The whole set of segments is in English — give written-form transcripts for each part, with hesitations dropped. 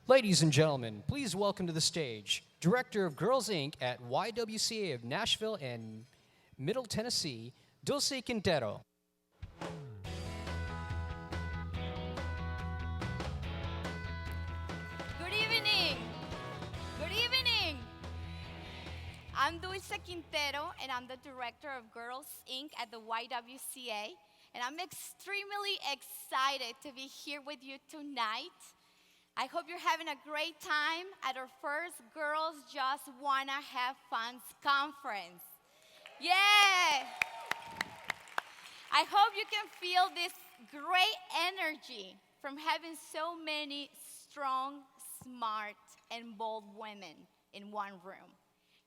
Ladies and gentlemen, please welcome to the stage Director of Girls Inc. at YWCA of Nashville and Middle Tennessee, Dulce Quintero. Good evening. Good evening. I'm Dulce Quintero, and I'm the Director of Girls Inc. at the YWCA. And I'm extremely excited to be here with you tonight. I hope you're having a great time at our first Girls Just Wanna Have Fun conference. Yeah! I hope you can feel this great energy from having so many strong, smart, and bold women in one room.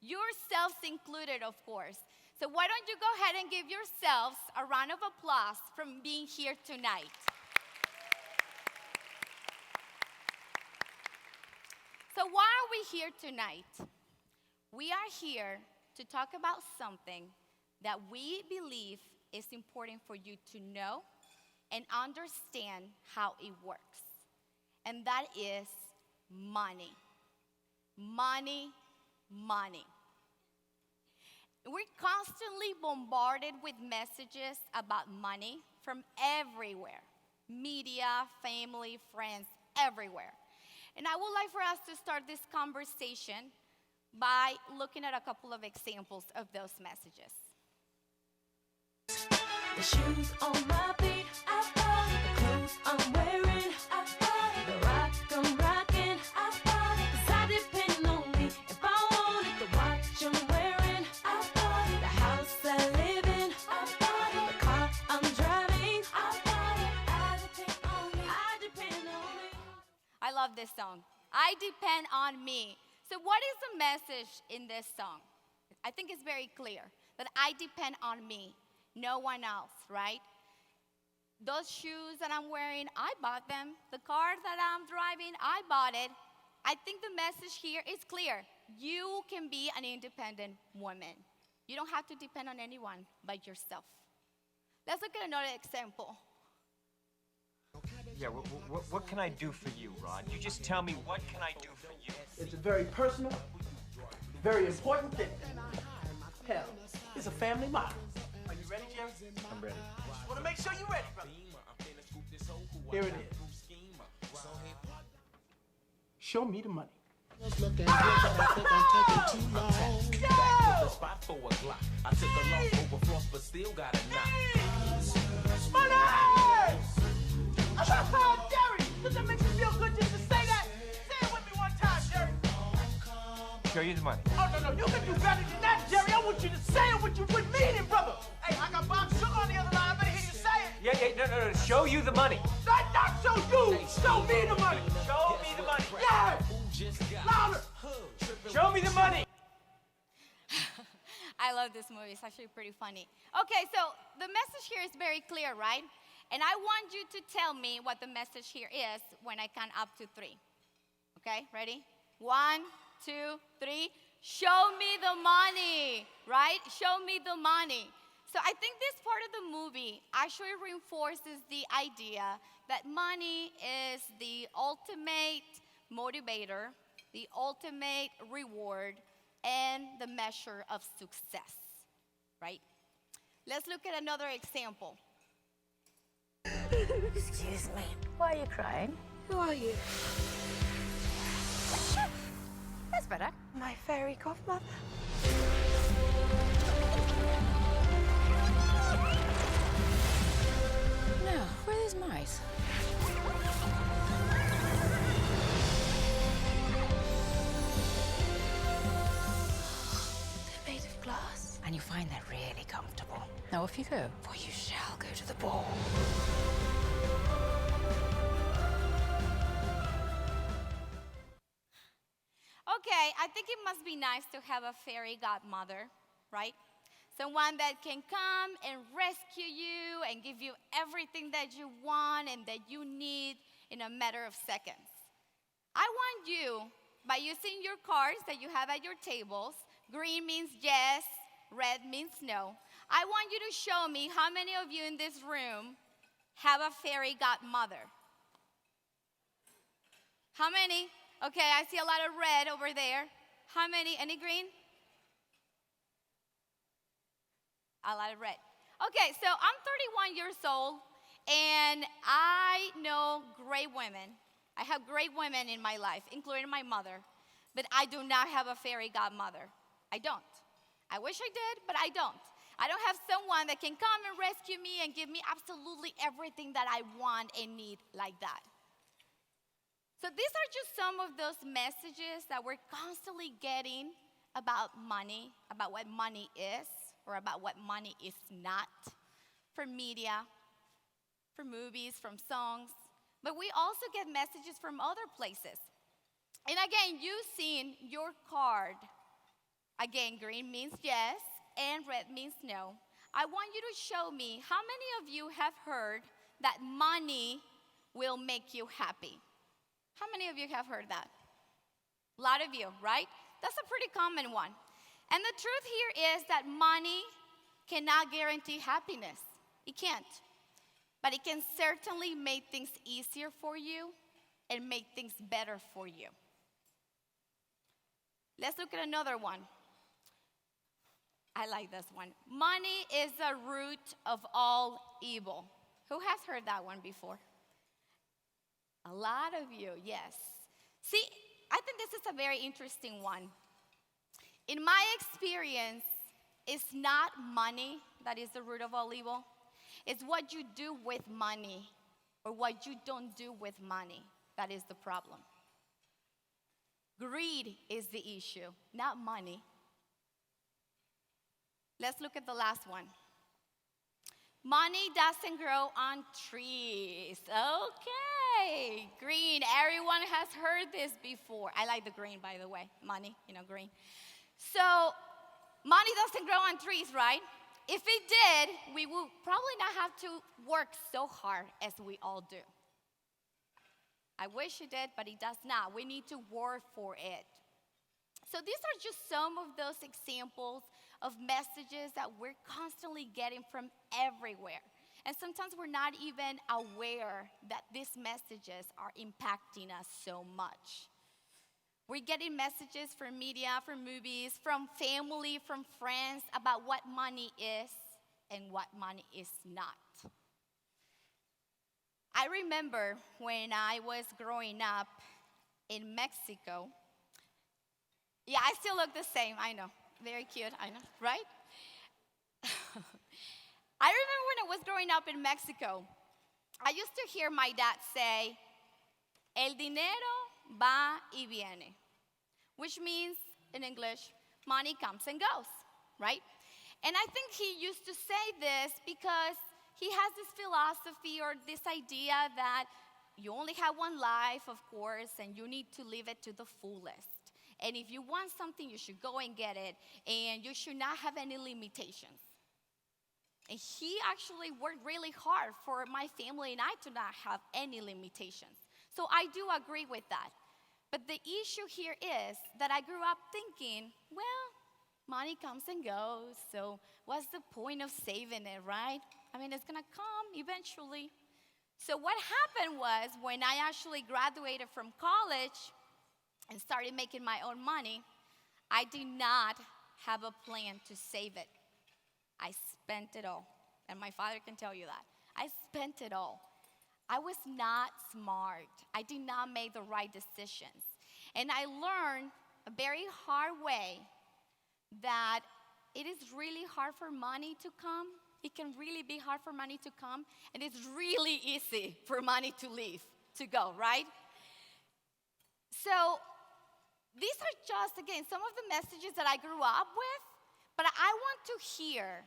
Yourselves included, of course. So why don't you go ahead and give yourselves a round of applause from being here tonight. So why are we here tonight? We are here to talk about something that we believe is important for you to know and understand how it works. And that is money. Money, money. We're constantly bombarded with messages about money from everywhere. Media, family, friends, everywhere. And I would like for us to start this conversation by looking at a couple of examples of those messages. The shoes on my feet, I bought it. The clothes I'm wearing, I bought it. The rock I'm rocking, I bought it. 'Cause I depend on me if I want it. The watch I'm wearing, I bought it. The house I live in, I bought it. The car I'm driving, I bought it. I depend on me, I depend on me. I love this song. I depend on me. So what is the message in this song? I think it's very clear that I depend on me, no one else, right? Those shoes that I'm wearing, I bought them. The car that I'm driving, I bought it. I think the message here is clear. You can be an independent woman. You don't have to depend on anyone but yourself. Let's look at another example. Yeah, what can I do for you, Rod? You just tell me, what can I do for you? It's a very personal, very important thing. Hell, it's a family motto. Are you ready, Jerry? I'm ready. Just want to make sure you're ready, brother. Here it is. Show me the money. Look at I think I'm taking too long. Yo! The spot for a Glock. I took a long overfloss, but still got a knock. Money! Jerry, does that make you feel good just to say that? Say it with me one time, Jerry. Show you the money. Oh, no, you can do better than that, Jerry. I want you to say it with meaning, brother. Hey, I got Bob Sugar on the other line. I better hear you say it. No. Show you the money. Not show you. Show me the money. Show me the money. Yeah! Louder! Show me the money. I love this movie. It's actually pretty funny. Okay, so the message here is very clear, right? And I want you to tell me what the message here is when I count up to 3. Okay, ready? 1, 2, 3. Show me the money, right? Show me the money. So I think this part of the movie actually reinforces the idea that money is the ultimate motivator, the ultimate reward, and the measure of success, right? Let's look at another example. Excuse me. Why are you crying? Who are you? That's better. My fairy godmother. No, where are these mice? They're made of glass. And you find that really comfortable. Now off you go, for you shall go to the ball. Okay, I think it must be nice to have a fairy godmother, right? Someone that can come and rescue you and give you everything that you want and that you need in a matter of seconds. I want you, by using your cards that you have at your tables, green means yes, red means no. I want you to show me how many of you in this room have a fairy godmother. How many? Okay, I see a lot of red over there. How many? Any green? A lot of red. Okay, so I'm 31 years old, and I know great women. I have great women in my life, including my mother, but I do not have a fairy godmother. I don't. I wish I did, but I don't. I don't have someone that can come and rescue me and give me absolutely everything that I want and need like that. So these are just some of those messages that we're constantly getting about money, about what money is, or about what money is not, from media, from movies, from songs. But we also get messages from other places. And again, you've seen your card. Again, green means yes, and red means no. I want you to show me how many of you have heard that money will make you happy. How many of you have heard that? A lot of you, right? That's a pretty common one. And the truth here is that money cannot guarantee happiness. It can't. But it can certainly make things easier for you and make things better for you. Let's look at another one. I like this one. Money is the root of all evil. Who has heard that one before? A lot of you, yes. See, I think this is a very interesting one. In my experience, it's not money that is the root of all evil. It's what you do with money or what you don't do with money that is the problem. Greed is the issue, not money. Let's look at the last one. Money doesn't grow on trees. Okay, green. Everyone has heard this before. I like the green, by the way. Money, green. So, money doesn't grow on trees, right? If it did, we would probably not have to work so hard as we all do. I wish it did, but it does not. We need to work for it. So these are just some of those examples of messages that we're constantly getting from everywhere. And sometimes we're not even aware that these messages are impacting us so much. We're getting messages from media, from movies, from family, from friends about what money is and what money is not. I remember when I was growing up in Mexico. Yeah, I still look the same, I know. Very cute, I know, right? I remember when I was growing up in Mexico, I used to hear my dad say, el dinero va y viene, which means, in English, money comes and goes, right? And I think he used to say this because he has this philosophy or this idea that you only have one life, of course, and you need to live it to the fullest. And if you want something, you should go and get it, and you should not have any limitations. And he actually worked really hard for my family and I to not have any limitations. So I do agree with that. But the issue here is that I grew up thinking, well, money comes and goes, so what's the point of saving it, right? I mean, it's gonna come eventually. So what happened was when I actually graduated from college and started making my own money, I did not have a plan to save it. I spent it all. And my father can tell you that. I spent it all. I was not smart. I did not make the right decisions. And I learned a very hard way that it is really hard for money to come. It can really be hard for money to come. And it's really easy for money to leave, to go, right? So these are just, again, some of the messages that I grew up with. But I want to hear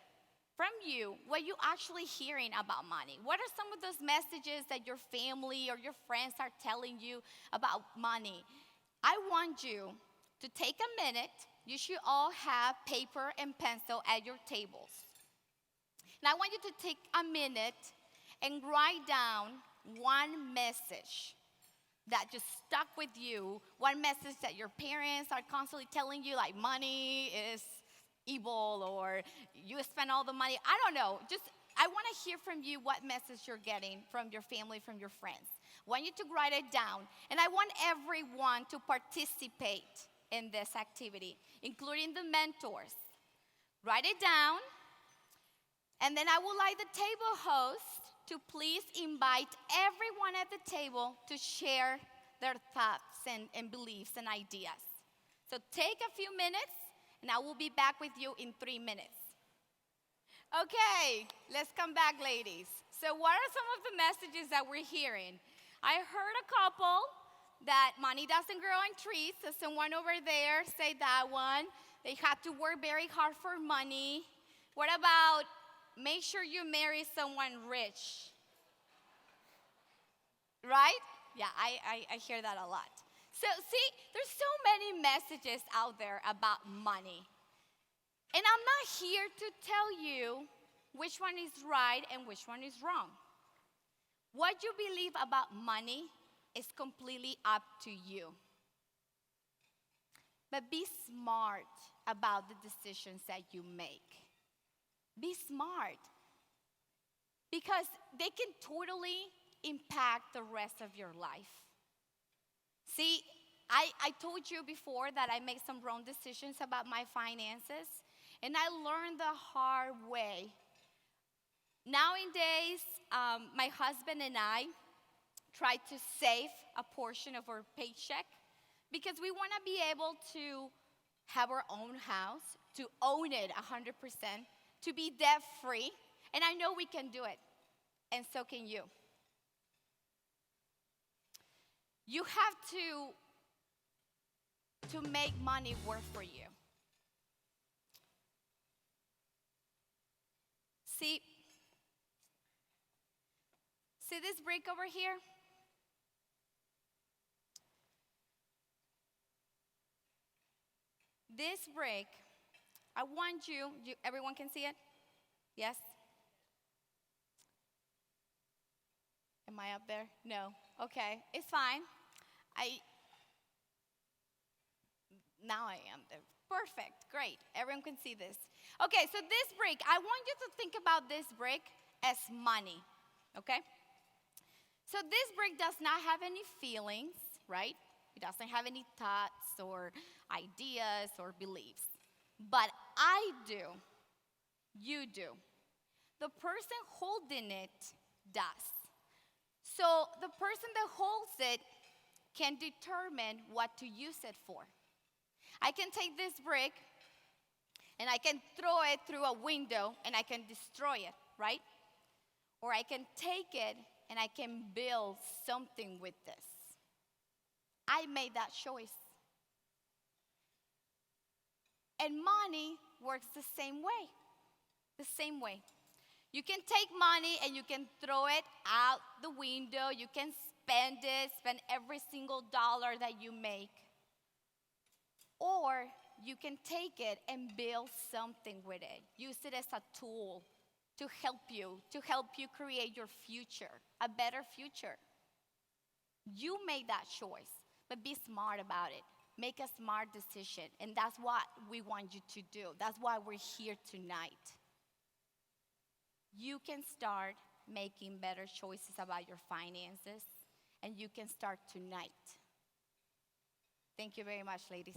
from you what you're actually hearing about money. What are some of those messages that your family or your friends are telling you about money? I want you to take a minute. You should all have paper and pencil at your tables. And I want you to take a minute and write down one message that just stuck with you, one message that your parents are constantly telling you, like money is evil or you spend all the money. I don't know. Just I want to hear from you what message you're getting from your family, from your friends. want you to write it down. And I want everyone to participate in this activity, including the mentors. Write it down. And then I would like the table host to please invite everyone at the table to share their thoughts and beliefs and ideas. So take a few minutes, and I will be back with you in 3 minutes. Okay, let's come back, ladies. So what are some of the messages that we're hearing? I heard a couple that money doesn't grow on trees, so someone over there say that one. They had to work very hard for money. What about make sure you marry someone rich? Right? Yeah, I hear that a lot. So see, there's so many messages out there about money. And I'm not here to tell you which one is right and which one is wrong. What you believe about money is completely up to you. But be smart about the decisions that you make. Be smart. Because they can totally impact the rest of your life. See, I told you before that I made some wrong decisions about my finances, and I learned the hard way. Nowadays, my husband and I try to save a portion of our paycheck because we want to be able to have our own house, to own it 100%, to be debt-free, and I know we can do it, and so can you. You have to make money work for you. See this brick over here? This brick, I want you, everyone can see it? Yes? Am I up there? No. Okay, it's fine. Now I am there. Perfect, great. Everyone can see this. Okay, so this brick, I want you to think about this brick as money, okay? So this brick does not have any feelings, right? It doesn't have any thoughts or ideas or beliefs. But I do. You do. The person holding it does. So the person that holds it can determine what to use it for. I can take this brick and I can throw it through a window and I can destroy it, right? Or I can take it and I can build something with this. I made that choice. And money works the same way. The same way. You can take money and you can throw it out the window. You can spend it, spend every single dollar that you make. Or you can take it and build something with it. Use it as a tool to help you create your future, a better future. You make that choice, but be smart about it. Make a smart decision, and that's what we want you to do. That's why we're here tonight. You can start making better choices about your finances, and you can start tonight. Thank you very much, ladies.